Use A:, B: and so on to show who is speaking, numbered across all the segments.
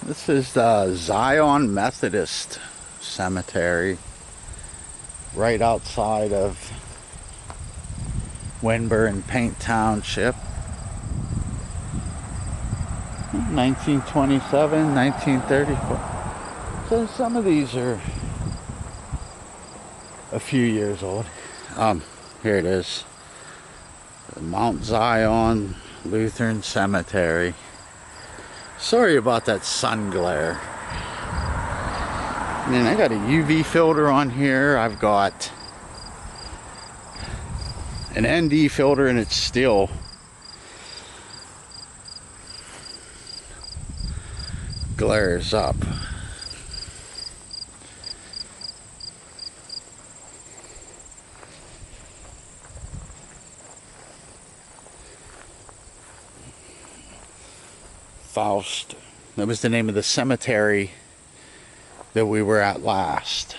A: This is the Zion Methodist Cemetery right outside of Winburn Paint Township. 1927, 1934. So some of these are a few years old. Here it is. The Mount Zion Lutheran Cemetery. Sorry about that sun glare. Man, I got a UV filter on here. I've got an ND filter and it's still glares up. Faust. That was the name of the cemetery that we were at last.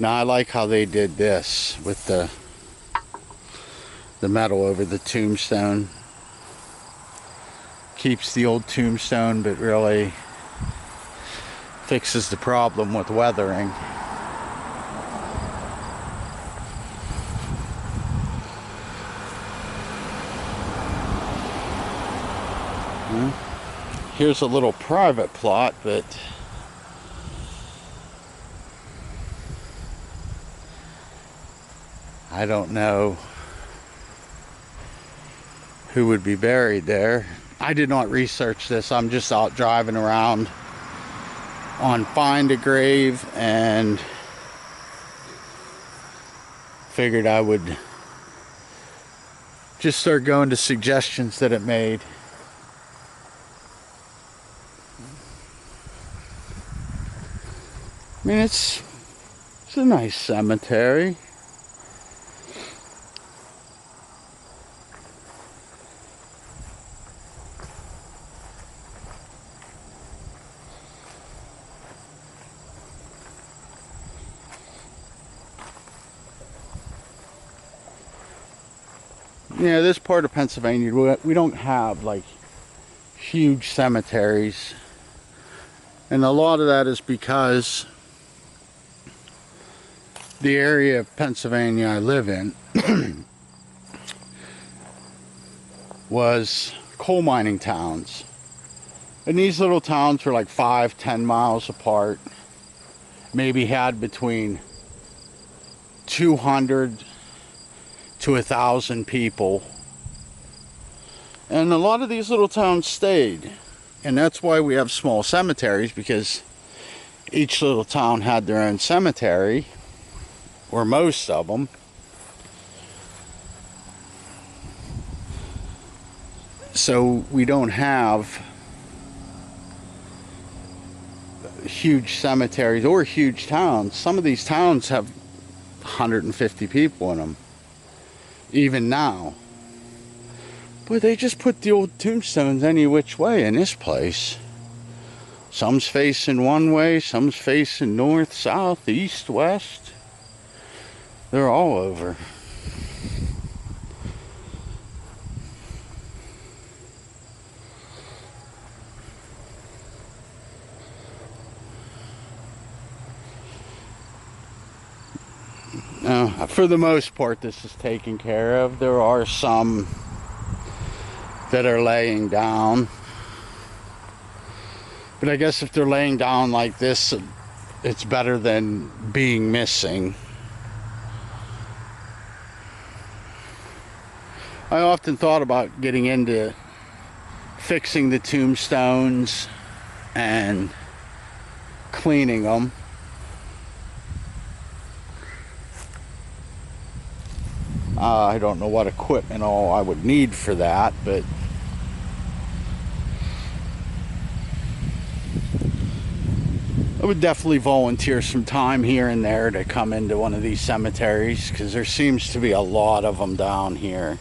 A: Now I like how they did this with the metal over the tombstone. Keeps the old tombstone, but really fixes the problem with weathering. Here's a little private plot, but I don't know who would be buried there. I did not research this. I'm just out driving around on Find a Grave and figured I would just start going to suggestions that it made. I mean, it's a nice cemetery. Yeah, this part of Pennsylvania, we don't have like huge cemeteries. And a lot of that is because the area of Pennsylvania I live in was coal mining towns. And these little towns were like 5-10 miles apart. Maybe had between 200 to 1,000 people. And a lot of these little towns stayed. And that's why we have small cemeteries, because each little town had their own cemetery, or most of them. So we don't have huge cemeteries or huge towns. Some of these towns have 150 people in them, even now. But they just put the old tombstones any which way in this place. Some's facing one way, some's facing north, south, east, west. They're all over. Now, for the most part, this is taken care of. There are some that are laying down. But I guess if they're laying down like this, it's better than being missing. I often thought about getting into fixing the tombstones and cleaning them. I don't know what equipment all I would need for that, but I would definitely volunteer some time here and there to come into one of these cemeteries, because there seems to be a lot of them down here.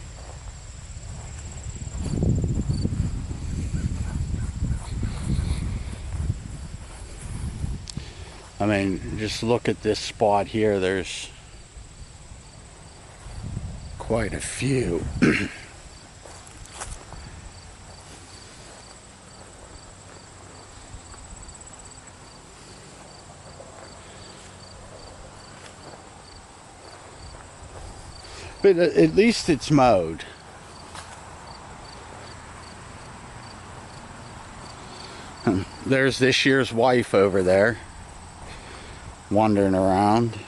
A: I mean, just look at this spot here. There's quite a few. But at least it's mowed. There's this year's wife over there, wandering around.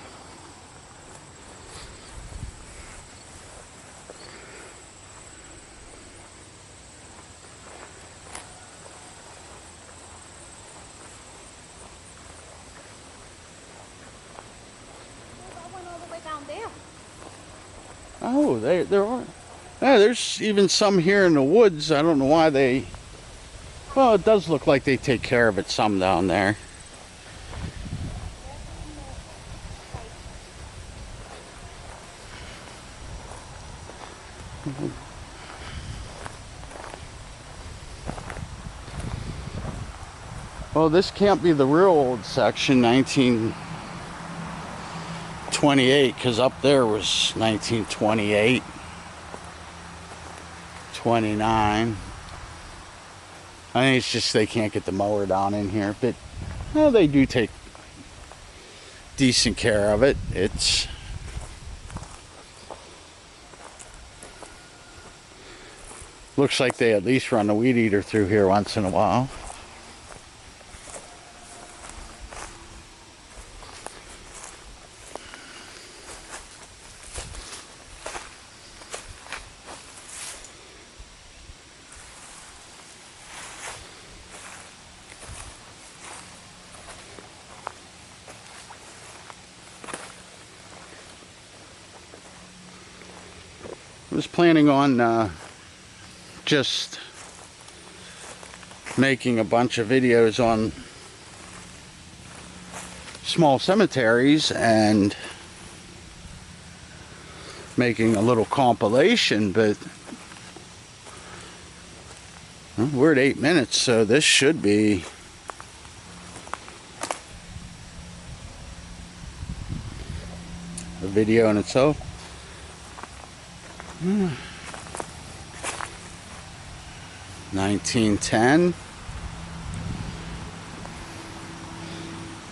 B: I went all the way down there.
A: Oh, there are. Yeah, there's even some here in the woods. I don't know why they... Well, it does look like they take care of it some down there. Well, this can't be the real old section, 1928, because up there was 1928, 29. I think it's just they can't get the mower down in here, but well, they do take decent care of it. It's looks like they at least run a weed eater through here once in a while. I was planning on just making a bunch of videos on small cemeteries and making a little compilation, but well, we're at 8 minutes, so this should be a video in itself. 1910.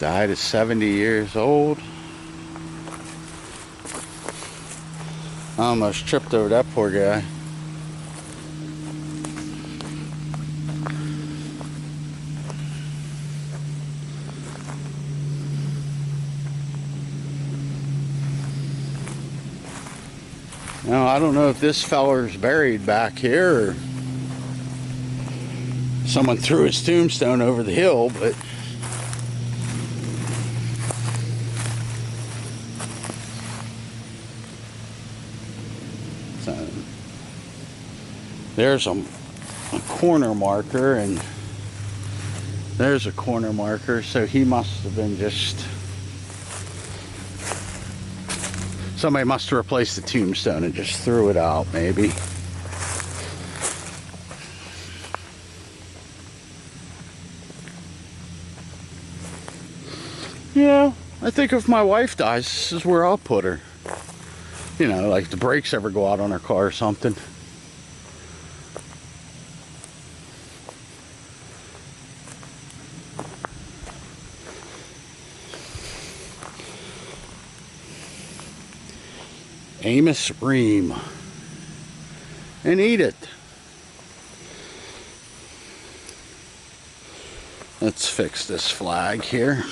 A: Died at 70 years old. I almost tripped over that poor guy. Now, I don't know if this feller's buried back here or someone threw his tombstone over the hill, but so, there's a corner marker, and there's a corner marker, so he must have been just... Somebody must have replaced the tombstone and just threw it out, maybe. Yeah, I think if my wife dies, this is where I'll put her. You know, like the brakes ever go out on her car or something. Amos Ream and Edith. Let's fix this flag here.